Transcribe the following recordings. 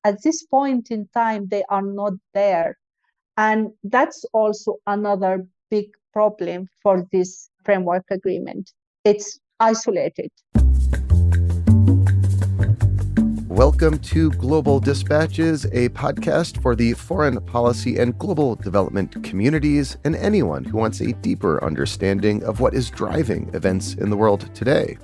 at this point in time, they are not there. And that's also another big problem for this framework agreement. It's isolated. Welcome to Global Dispatches, a podcast for the foreign policy and global development communities and anyone who wants a deeper understanding of what is driving events in the world today.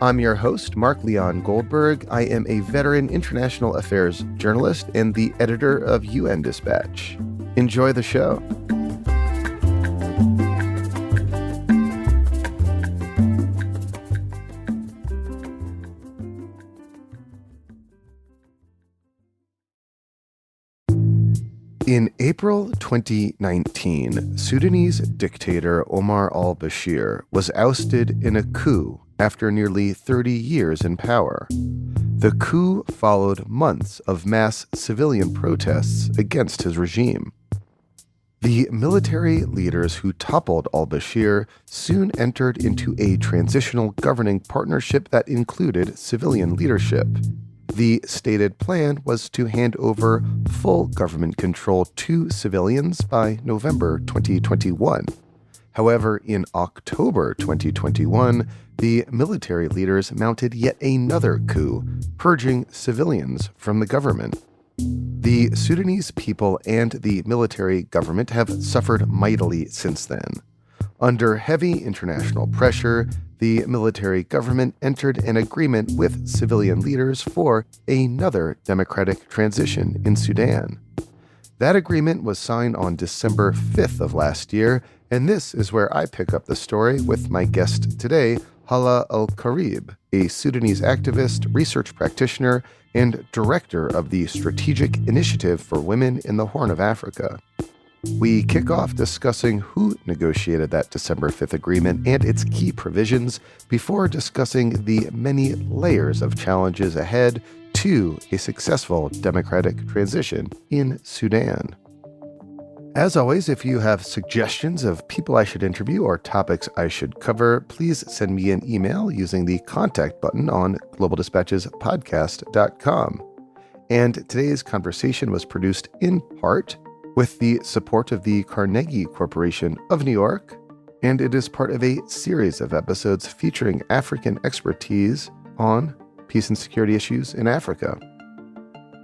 I'm your host, Mark Leon Goldberg. I am a veteran international affairs journalist and the editor of UN Dispatch. Enjoy the show. In April 2019, Sudanese dictator Omar al-Bashir was ousted in a coup after nearly 30 years in power. The coup followed months of mass civilian protests against his regime. The military leaders who toppled al-Bashir soon entered into a transitional governing partnership that included civilian leadership. The stated plan was to hand over full government control to civilians by November 2021. However, in October 2021, the military leaders mounted yet another coup, purging civilians from the government. The Sudanese people and the military government have suffered mightily since then. Under heavy international pressure, the military government entered an agreement with civilian leaders for another democratic transition in Sudan. That agreement was signed on December 5th of last year, and this is where I pick up the story with my guest today, Hala al-Karib, a Sudanese activist, research practitioner, and director of the Strategic Initiative for Women in the Horn of Africa. We kick off discussing who negotiated that December 5th agreement and its key provisions before discussing the many layers of challenges ahead to a successful democratic transition in Sudan. As always, if you have suggestions of people I should interview or topics I should cover, please send me an email using the contact button on globaldispatchespodcast.com. And today's conversation was produced in part with the support of the Carnegie Corporation of New York, and it is part of a series of episodes featuring African expertise on peace and security issues in Africa.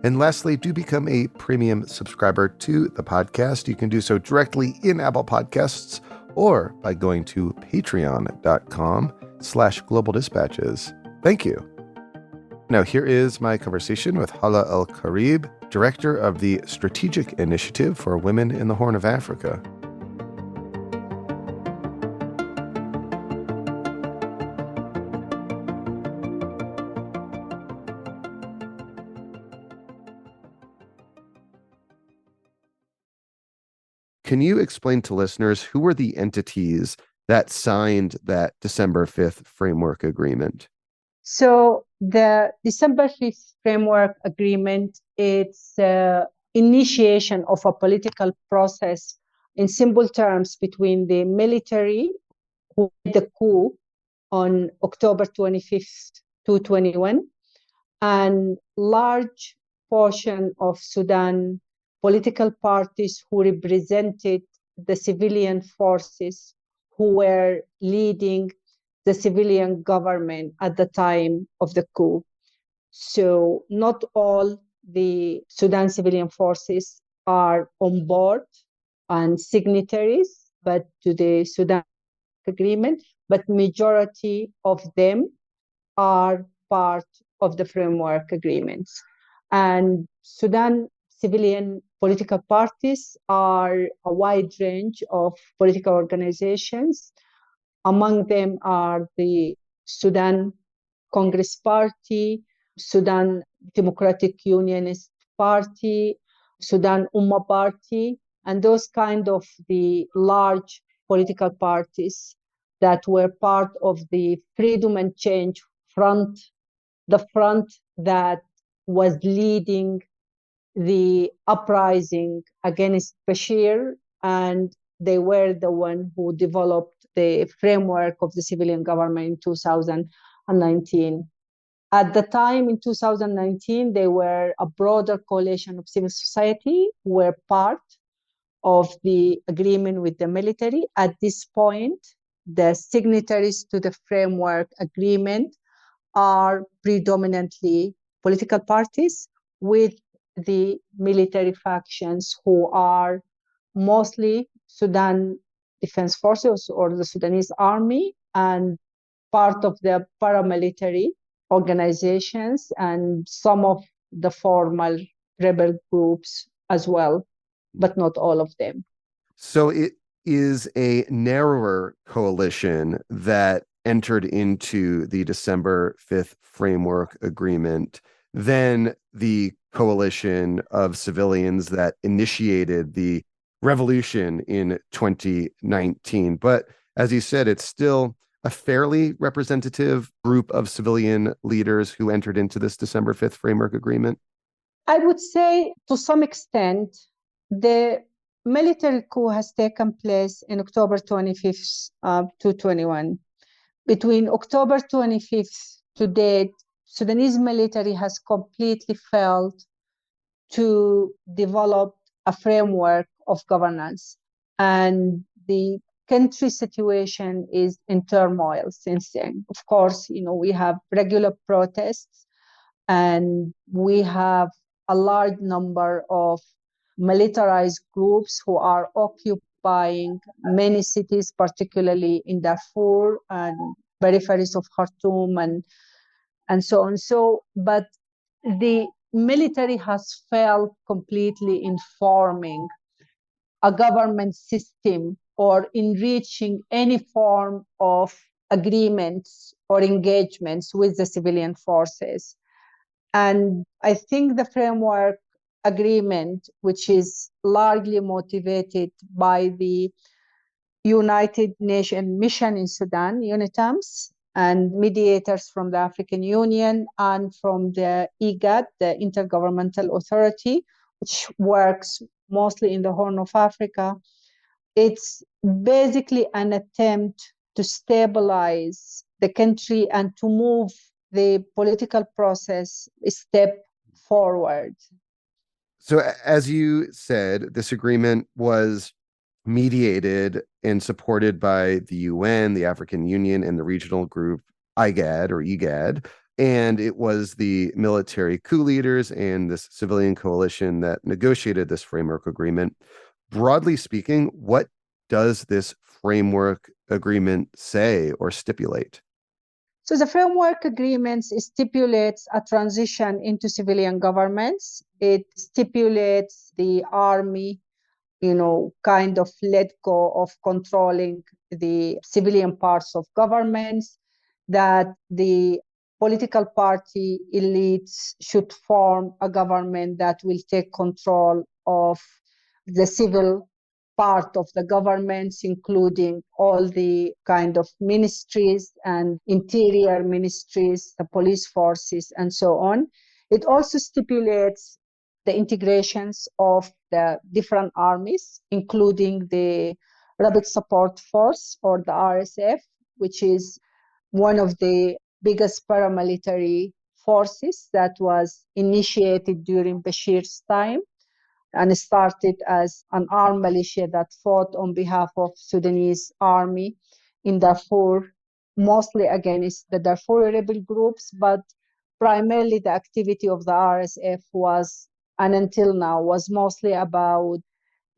And lastly, do become a premium subscriber to the podcast. You can do so directly in Apple Podcasts or by going to patreon.com/Global Dispatches. Thank you. Now, here is my conversation with Hala al-Karib, director of the Strategic Initiative for Women in the Horn of Africa. Can you explain to listeners who were the entities that signed that December 5th framework agreement? So the December 5th framework agreement, it's initiation of a political process in simple terms between the military who did the coup on October 25th, 2021, and large portion of Sudan political parties who represented the civilian forces who were leading the civilian government at the time of the coup. So not all the Sudan civilian forces are on board and signatories, but to the Sudan agreement, but majority of them are part of the framework agreements. And Sudan civilian political parties are a wide range of political organizations. Among them are the Sudan Congress Party, Sudan Democratic Unionist Party, Sudan Ummah Party, and those kind of the large political parties that were part of the Freedom and Change Front, the front that was leading the uprising against Bashir, and they were the one who developed the framework of the civilian government in 2019. At the time in 2019, they were a broader coalition of civil society, were part of the agreement with the military. At this point, the signatories to the framework agreement are predominantly political parties, with the military factions who are mostly Sudan Defense Forces or the Sudanese army, and part of the paramilitary organizations and some of the formal rebel groups as well, but not all of them. So it is a narrower coalition that entered into the December 5th framework agreement than the coalition of civilians that initiated the revolution in 2019. But as you said, it's still a fairly representative group of civilian leaders who entered into this December 5th framework agreement. I would say to some extent, the military coup has taken place in October 25th to 21. Between October 25th to date, Sudanese military has completely failed to develop a framework of governance. And the country situation is in turmoil since then. Of course, we have regular protests, and we have a large number of militarized groups who are occupying many cities, particularly in Darfur and peripheries of Khartoum and so on. But the military has failed completely in forming a government system or in reaching any form of agreements or engagements with the civilian forces. And I think the framework agreement, which is largely motivated by the United Nations mission in Sudan, UNITAMS, and mediators from the African Union and from the IGAD, the Intergovernmental Authority, which works mostly in the Horn of Africa. It's basically an attempt to stabilize the country and to move the political process a step forward. So, as you said, this agreement was mediated and supported by the UN, the African Union, and the regional group IGAD or EGAD. And it was the military coup leaders and this civilian coalition that negotiated this framework agreement. Broadly speaking, what does this framework agreement say or stipulate? So the framework agreement stipulates a transition into civilian governments. It stipulates the army, kind of let go of controlling the civilian parts of governments, that the political party elites should form a government that will take control of the civil part of the governments, including all the kind of ministries and interior ministries, the police forces, and so on. It also stipulates the integrations of the different armies, including the Rapid Support Force, or the RSF, which is one of the biggest paramilitary forces that was initiated during Bashir's time and started as an armed militia that fought on behalf of Sudanese army in Darfur, mostly against the Darfur rebel groups, but primarily the activity of the RSF was, and until now, was mostly about,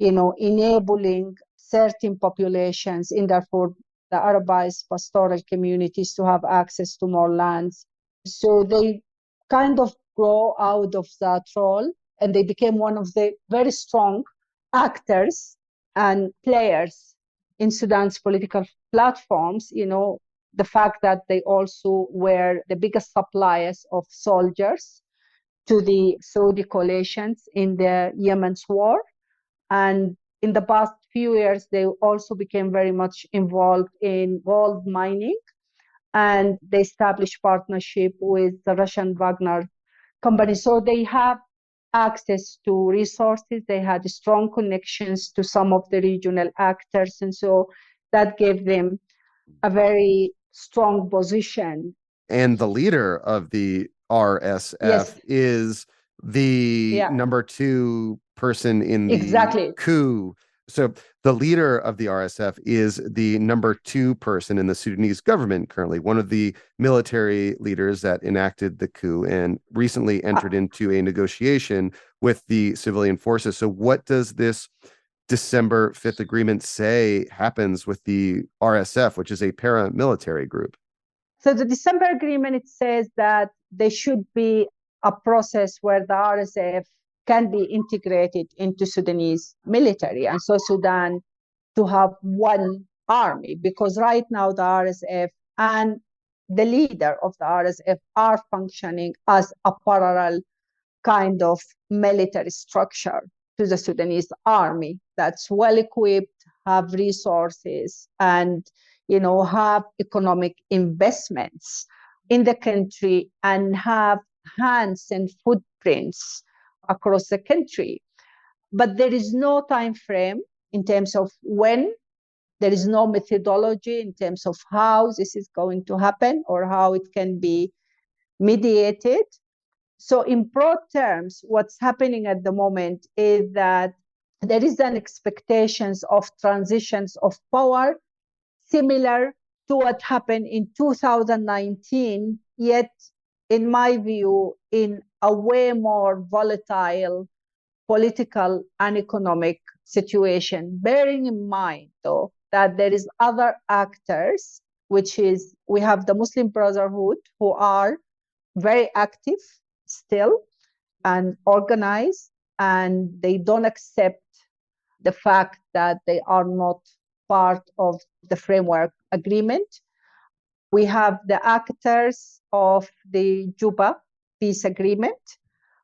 enabling certain populations in Darfur, the Arabized pastoral communities, to have access to more lands. So they kind of grow out of that role, and they became one of the very strong actors and players in Sudan's political platforms. The fact that they also were the biggest suppliers of soldiers to the Saudi coalitions in the Yemen's war. And in the past few years, they also became very much involved in gold mining, and they established partnership with the Russian Wagner company. So they have access to resources. They had strong connections to some of the regional actors. And so that gave them a very strong position. And the leader of the RSF Yes. is the Yeah. number 2 person in the Exactly. coup. So the leader of the RSF is the number 2 person in the Sudanese government currently, one of the military leaders that enacted the coup and recently entered into a negotiation with the civilian forces. So what does this December 5th agreement say happens with the RSF, which is a paramilitary group? So the December agreement, it says that there should be a process where the RSF can be integrated into Sudanese military. And so Sudan to have one army, because right now the RSF and the leader of the RSF are functioning as a parallel kind of military structure to the Sudanese army that's well equipped, have resources, and have economic investments in the country and have hands and footprints across the country. But there is no time frame in terms of when. There is no methodology in terms of how this is going to happen or how it can be mediated. So in broad terms, what's happening at the moment is that there is an expectations of transitions of power similar to what happened in 2019, yet in my view, in a way more volatile political and economic situation, bearing in mind though that there is other actors, which is we have the Muslim Brotherhood who are very active still and organized, and they don't accept the fact that they are not part of the framework agreement. We have the actors of the Juba peace agreement.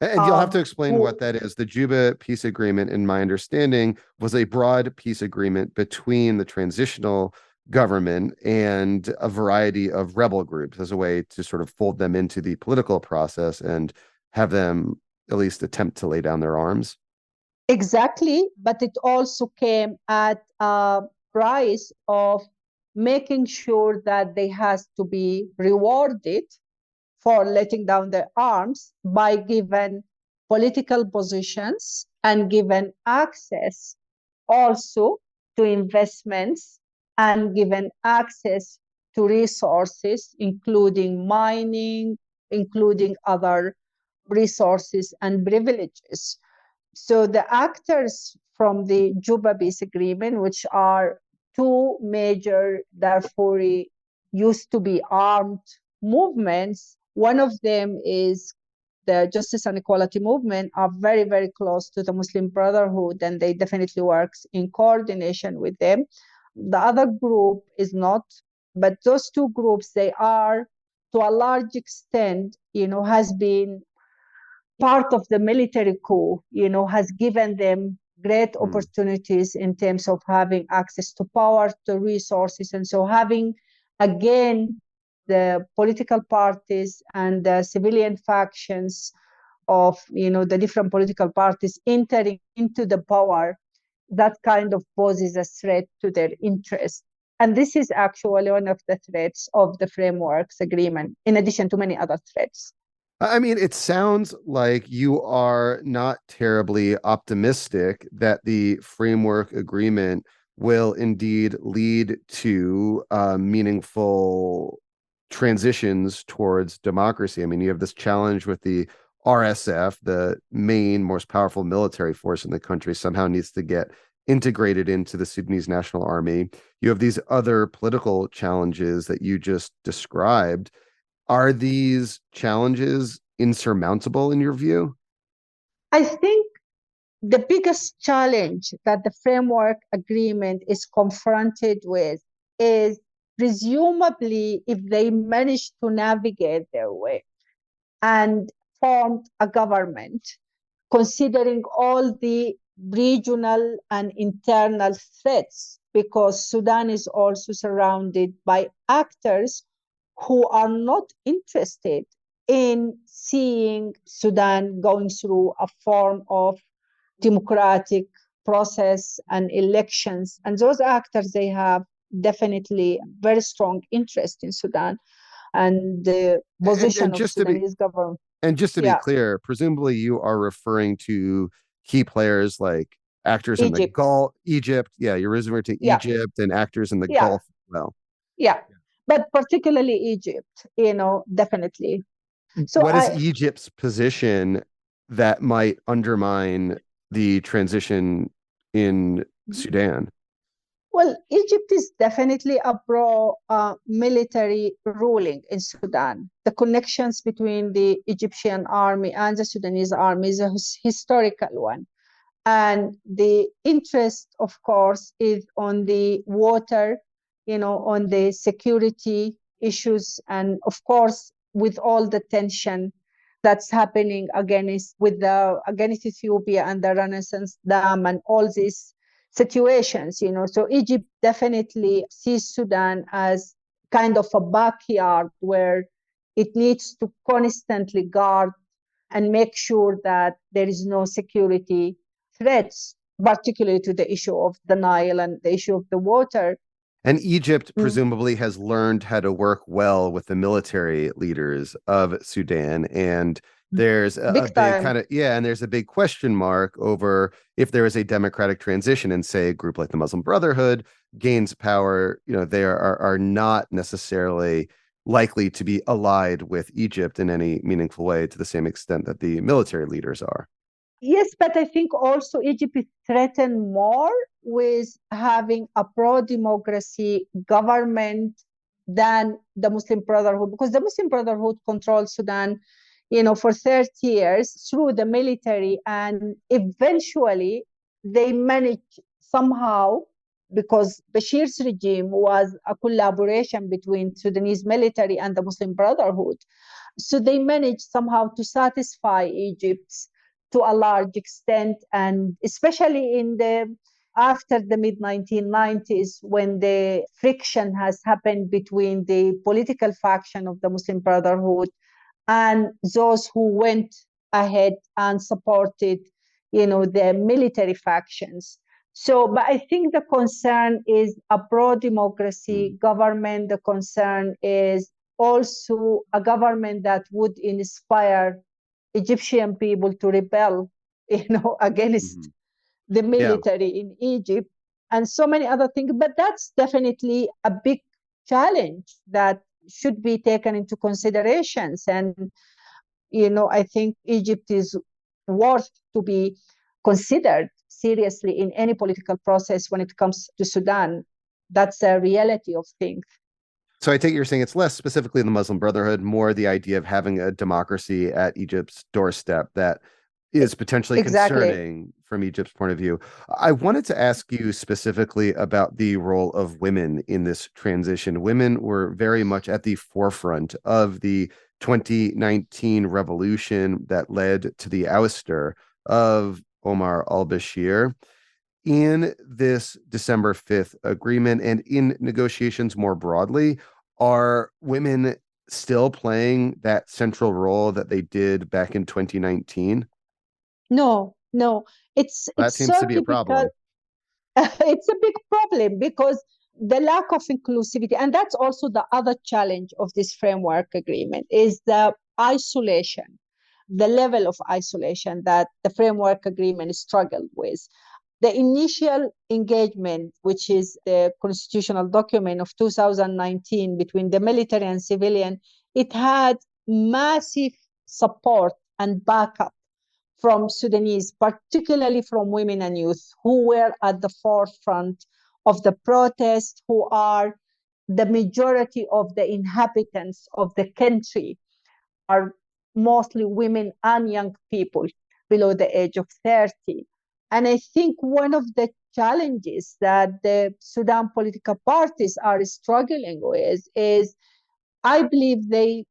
And you'll have to explain who, what that is. The Juba peace agreement, in my understanding, was a broad peace agreement between the transitional government and a variety of rebel groups as a way to sort of fold them into the political process and have them at least attempt to lay down their arms. Exactly, but it also came at a price of making sure that they has to be rewarded for letting down their arms by given political positions and given access also to investments and given access to resources, including mining, including other resources and privileges. So the actors from the Juba Peace Agreement, which are two major Darfuri used to be armed movements, one of them is the Justice and Equality Movement, are very, very close to the Muslim Brotherhood, and they definitely work in coordination with them. The other group is not, but those two groups, they are to a large extent, has been part of the military coup, has given them great opportunities in terms of having access to power, to resources. And so having, again, the political parties and the civilian factions of, the different political parties entering into the power, that kind of poses a threat to their interests. And this is actually one of the threats of the frameworks agreement, in addition to many other threats. I mean, it sounds like you are not terribly optimistic that the framework agreement will indeed lead to meaningful transitions towards democracy. I mean, you have this challenge with the RSF, the main, most powerful military force in the country, somehow needs to get integrated into the Sudanese National Army. You have these other political challenges that you just described. Are these challenges insurmountable in your view? I think the biggest challenge that the framework agreement is confronted with is presumably if they manage to navigate their way and formed a government, considering all the regional and internal threats, because Sudan is also surrounded by actors who are not interested in seeing Sudan going through a form of democratic process and elections. And those actors, they have definitely very strong interest in Sudan. and the position And of Sudanese government. just to be Yeah, clear, presumably you are referring to key players like actors in the Egypt. Gulf, Egypt. Yeah, you're referring to Yeah, Egypt and actors in the yeah, Gulf as well. yeah. But particularly Egypt, definitely. So What is Egypt's position that might undermine the transition in Sudan? well, Egypt is definitely a pro-military ruling in Sudan. The connections between the Egyptian army and the Sudanese army is a historical one. And the interest, of course, is on the water, on the security issues, and of course, with all the tension that's happening against Ethiopia and the Renaissance Dam and all these situations. So Egypt definitely sees Sudan as kind of a backyard where it needs to constantly guard and make sure that there is no security threats, particularly to the issue of the Nile and the issue of the water. And Egypt presumably has learned how to work well with the military leaders of Sudan. And there's a big Time. and there's a big question mark over if there is a democratic transition and say a group like the Muslim Brotherhood gains power, they are not necessarily likely to be allied with Egypt in any meaningful way to the same extent that the military leaders are. Yes, but I think also Egypt is threatened more with having a pro-democracy government than the Muslim Brotherhood, because the Muslim Brotherhood controls Sudan, for 30 years through the military, and eventually they managed somehow, because Bashir's regime was a collaboration between Sudanese military and the Muslim Brotherhood. So they managed somehow to satisfy Egypt's to a large extent, and especially after the mid 1990s, when the friction has happened between the political faction of the Muslim Brotherhood and those who went ahead and supported, the military factions. So, but I think the concern is a pro-democracy government. The concern is also a government that would inspire Egyptian people to rebel, against the military in Egypt, and so many other things. But that's definitely a big challenge that should be taken into considerations. And, I think Egypt is worth to be considered seriously in any political process when it comes to Sudan. That's a reality of things. So I take you're saying it's less specifically the Muslim Brotherhood, more the idea of having a democracy at Egypt's doorstep that is potentially concerning from Egypt's point of view. I wanted to ask you specifically about the role of women in this transition. Women were very much at the forefront of the 2019 revolution that led to the ouster of Omar al-Bashir. In this December 5th agreement and in negotiations more broadly, are women still playing that central role that they did back in 2019? No. That seems to be a problem. It's a big problem because the lack of inclusivity, and that's also the other challenge of this framework agreement, is the isolation, the level of isolation that the framework agreement struggled with. The initial engagement, which is the constitutional document of 2019 between the military and civilian, it had massive support and backup from Sudanese, particularly from women and youth, who were at the forefront of the protest, who are the majority of the inhabitants of the country, are mostly women and young people below the age of 30. And I think one of the challenges that the Sudan political parties are struggling with is, I believe to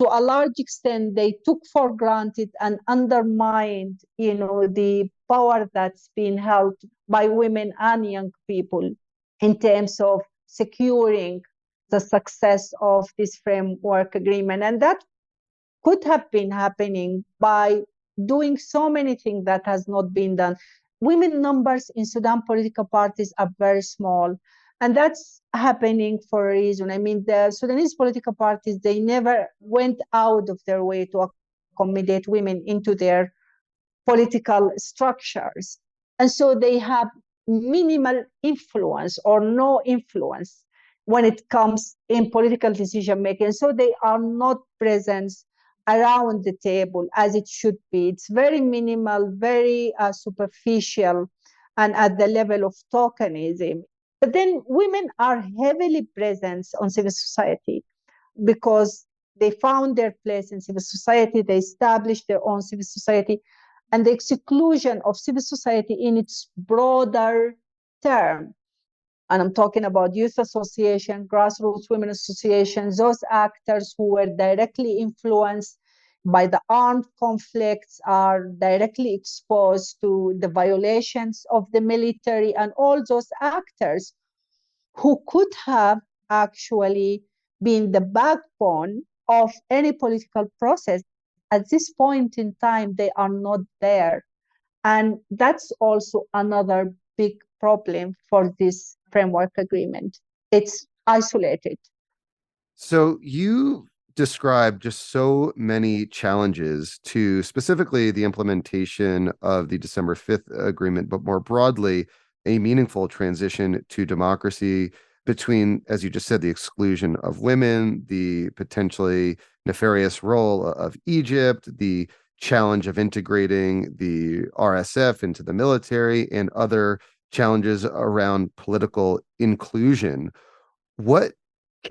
a large extent, they took for granted and undermined, the power that's been held by women and young people in terms of securing the success of this framework agreement. And that could have been happening by doing so many things that has not been done. Women numbers in Sudan political parties are very small. And that's happening for a reason. I mean, the Sudanese political parties, they never went out of their way to accommodate women into their political structures. And so they have minimal influence or no influence when it comes in political decision making. So they are not present around the table as it should be. It's very minimal, very superficial, and at the level of tokenism. But then women are heavily present on civil society because they found their place in civil society, they established their own civil society, and the exclusion of civil society in its broader term. And I'm talking about youth association, grassroots women associations, those actors who were directly influenced by the armed conflicts, are directly exposed to the violations of the military, and all those actors who could have actually been the backbone of any political process. At this point in time, they are not there. And that's also another big problem for this framework agreement. It's isolated. So you described just so many challenges to specifically the implementation of the December 5th agreement, but more broadly, a meaningful transition to democracy between, as you just said, the exclusion of women, the potentially nefarious role of Egypt, the challenge of integrating the RSF into the military, and other challenges around political inclusion. What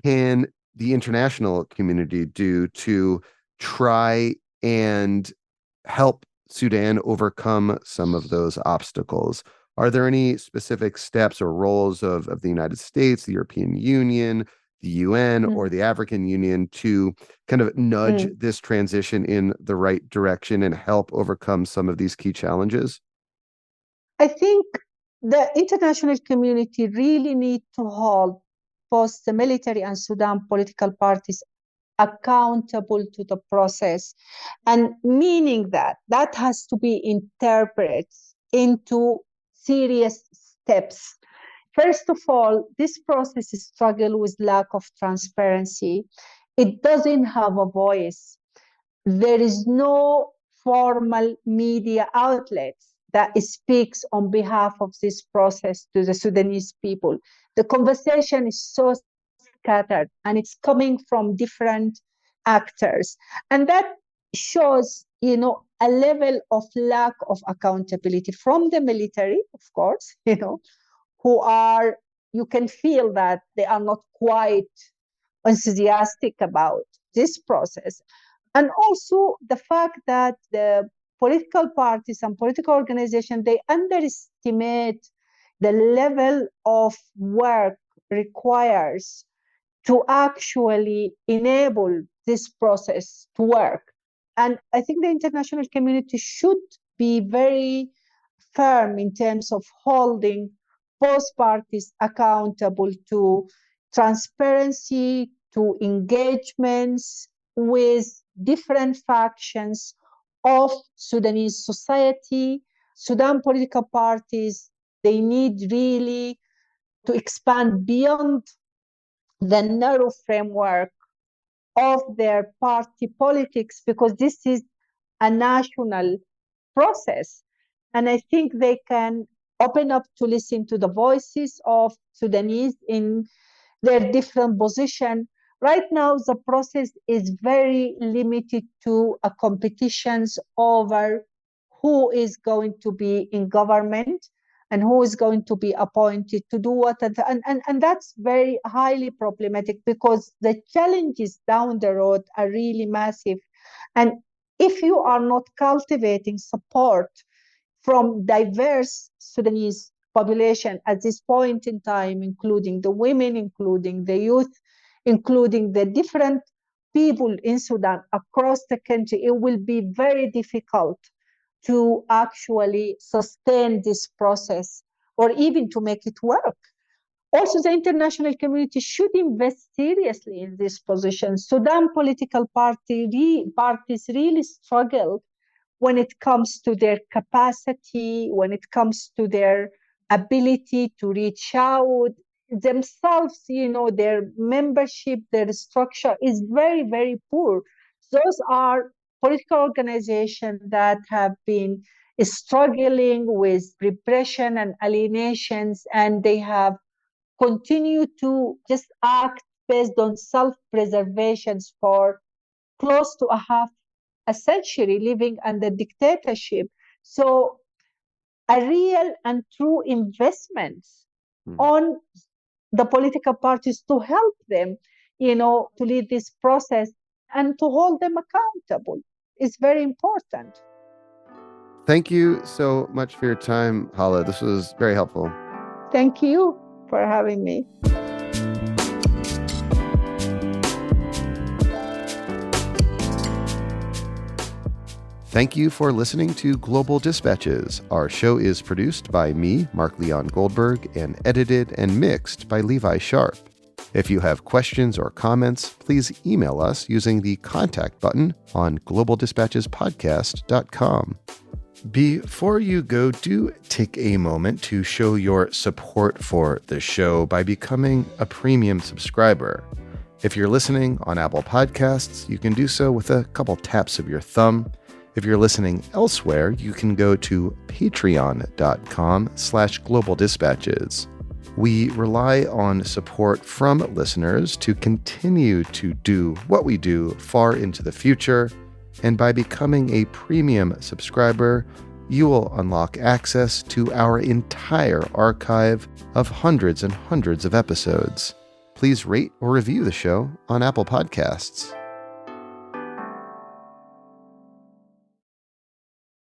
can the international community do to try and help Sudan overcome some of those obstacles? Are there any specific steps or roles of the United States, the European Union, the UN, or the African Union to kind of nudge this transition in the right direction and help overcome some of these key challenges? I think the international community really need to hold both the military and Sudan political parties accountable to the process, and meaning that that has to be interpreted into serious steps. First of all, this process struggles with lack of transparency. It doesn't have a voice. There is no formal media outlets that speaks on behalf of this process to the Sudanese people. The conversation is so scattered and it's coming from different actors. And that shows, a level of lack of accountability from the military, of course, who are, you can feel that they are not quite enthusiastic about this process. And also the fact that the political parties and political organizations, they underestimate the level of work requires to actually enable this process to work. And I think the international community should be very firm in terms of holding both parties accountable to transparency, to engagements with different factions of Sudanese society. Sudan political parties, they need really to expand beyond the narrow framework of their party politics, because this is a national process. And I think they can open up to listen to the voices of Sudanese in their different position. Right now, the process is very limited to a competitions over who is going to be in government and who is going to be appointed to do what. And that's very highly problematic because the challenges down the road are really massive. And if you are not cultivating support from diverse Sudanese population at this point in time, including the women, including the youth, including the different people in Sudan across the country, it will be very difficult to actually sustain this process or even to make it work. Also, the international community should invest seriously in this position. Sudan political parties really struggle when it comes to their capacity, when it comes to their ability to reach out, themselves, their membership, their structure is very, very poor. Those are political organizations that have been struggling with repression and alienations, and they have continued to just act based on self-preservations for close to a century, living under dictatorship. So a real and true investment on the political parties to help them, to lead this process and to hold them accountable is very important. Thank you so much for your time, Hala. This was very helpful. Thank you for having me. Thank you for listening to Global Dispatches. Our show is produced by me, Mark Leon Goldberg, and edited and mixed by Levi Sharp. If you have questions or comments, please email us using the contact button on globaldispatchespodcast.com. Before you go, do take a moment to show your support for the show by becoming a premium subscriber. If you're listening on Apple Podcasts, you can do so with a couple taps of your thumb. If you're listening elsewhere, you can go to patreon.com/globaldispatches. We rely on support from listeners to continue to do what we do far into the future, and by becoming a premium subscriber, you will unlock access to our entire archive of hundreds and hundreds of episodes. Please rate or review the show on Apple Podcasts.